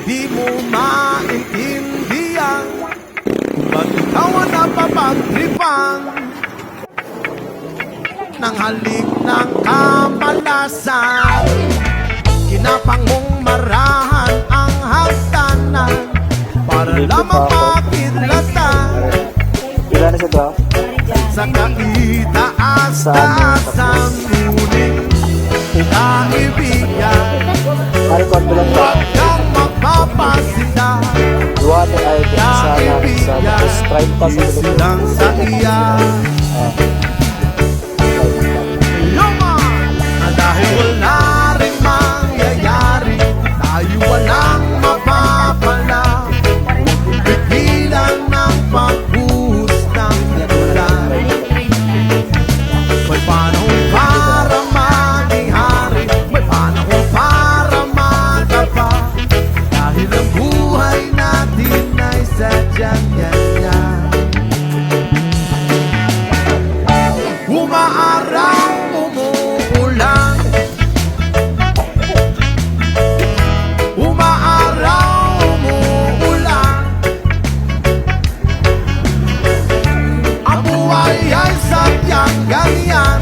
Di mo maintindihan kung ba't ikaw ang napapagtripan ng halik ng kamalasan. Kinapang mong marahan ang hagdanan para lamang makidlatan Ilan na siya to? sa kaitaas-taasan. Ngunit kaibigan, Record ko lang ba? huwag kang magpapasinda. Duwate ay sa Kaibigan, strike pa sa easy lang sa iya. Yaman! Na dahil wala rin mangyayari, tayo walang mapapala. Pigilan ng pagbuhos ng ulan. May panahon para mangyari, may panahon para magapa. Dahil ang buhay natin ay sadyang ganyan. Umaaraw, umuulan. Umaaraw, umuulan. Ang buhay ay sadyang ganyan.